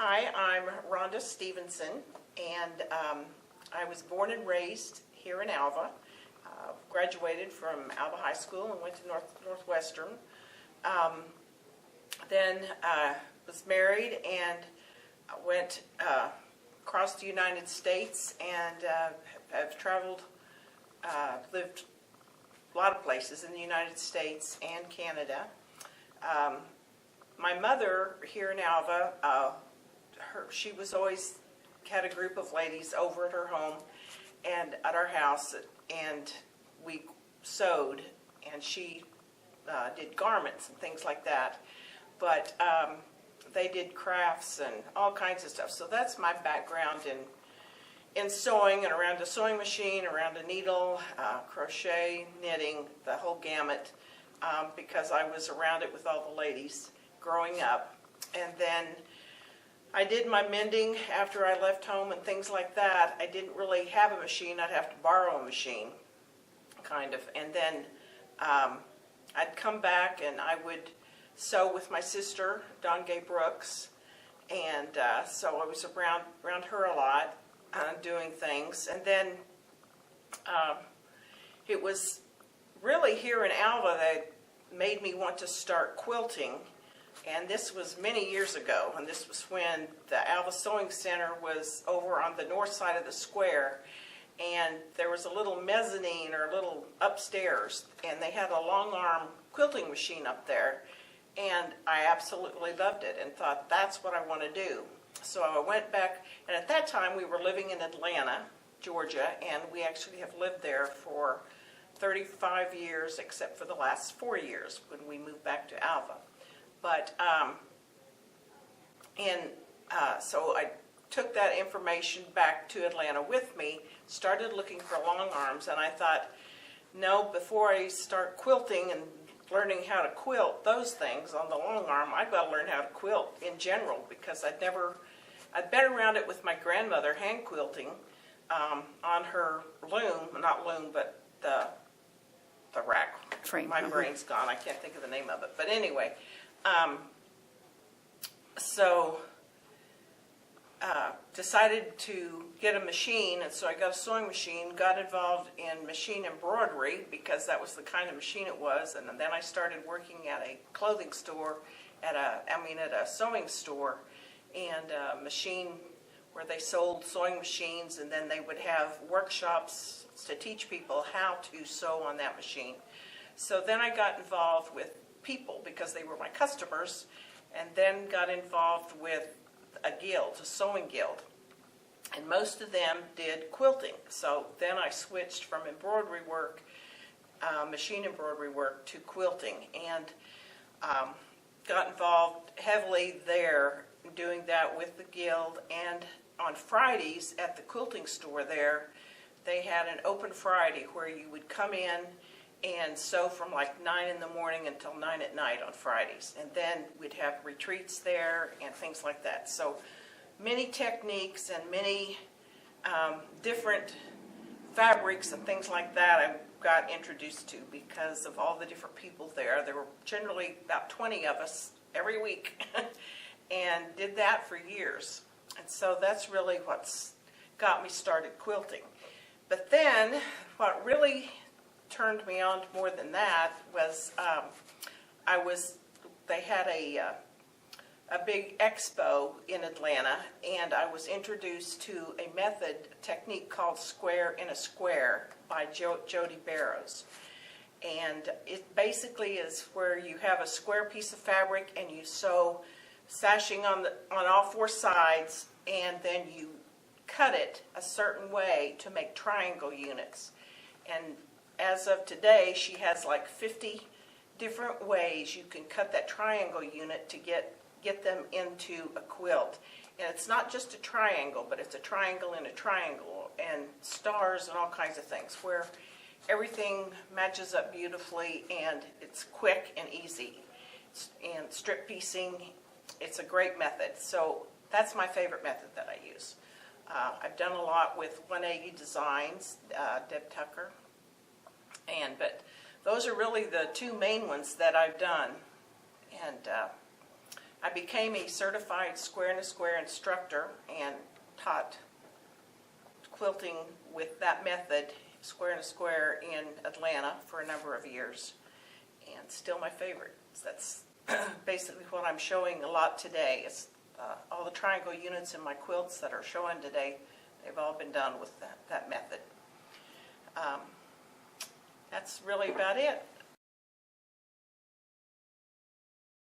Hi, I'm Rhonda Stephenson, and I was born and raised here in Alva. Graduated from Alva High School and went to Northwestern. Then was married and went across the United States and have traveled, lived a lot of places in the United States and Canada. My mother here in Alva, she was always had a group of ladies over at her home and at our house, and we sewed, and she did garments and things like that. But they did crafts and all kinds of stuff. So that's my background in sewing and around a sewing machine, around a needle, crochet, knitting, the whole gamut, because I was around it with all the ladies growing up. And then I did my mending after I left home and things like that. I didn't really have a machine. I'd have to borrow a machine, kind of. And then I'd come back and I would sew with my sister, Dawn Gay Brooks. And so I was around her a lot, doing things. And then it was really here in Alva that made me want to start quilting. And this was many years ago, and this was when the Alva Sewing Center was over on the north side of the square, and there was a little mezzanine or a little upstairs, and they had a long arm quilting machine up there, and I absolutely loved it and thought, that's what I want to do. So I went back, and at that time we were living in Atlanta, Georgia, and we actually have lived there for 35 years, except for the last 4 years when we moved back to Alva. But, so I took that information back to Atlanta with me, started looking for long arms, and I thought, no, before I start quilting and learning how to quilt those things on the long arm, I've got to learn how to quilt in general, because I'd been around it with my grandmother hand quilting on her loom, not loom, but the rack. Frame. My brain's gone, I can't think of the name of it, but anyway. So decided to get a machine, and so I got a sewing machine, got involved in machine embroidery because that was the kind of machine it was, and then I started working at a clothing store, at a sewing store, and a machine where they sold sewing machines, and then they would have workshops to teach people how to sew on that machine. So then I got involved with people because they were my customers, and then got involved with a guild, a sewing guild, and most of them did quilting. So then I switched from embroidery work, machine embroidery work, to quilting, and got involved heavily there doing that with the guild. And on Fridays at the quilting store there, they had an open Friday where you would come in and sew from like 9 in the morning until 9 at night on Fridays. And then we'd have retreats there and things like that. So many techniques and many different fabrics and things like that I got introduced to because of all the different people there. There were generally about 20 of us every week and did that for years. And so that's really what's got me started quilting. But then what really turned me on to more than that was they had a big expo in Atlanta, and I was introduced to a technique called square in a square by Jody Barrows. And it basically is where you have a square piece of fabric and you sew sashing on all 4 sides, and then you cut it a certain way to make triangle units. And as of today, she has like 50 different ways you can cut that triangle unit to get them into a quilt. And it's not just a triangle, but it's a triangle in a triangle, and stars and all kinds of things, where everything matches up beautifully and it's quick and easy. And strip piecing, it's a great method. So that's my favorite method that I use. I've done a lot with 180 Designs, Deb Tucker. But those are really the 2 main ones that I've done. And I became a certified square and a square instructor and taught quilting with that method, square and a square, in Atlanta for a number of years, and still my favorite. That's basically what I'm showing a lot today. It's all the triangle units in my quilts that are showing today, they've all been done with that method. That's really about it.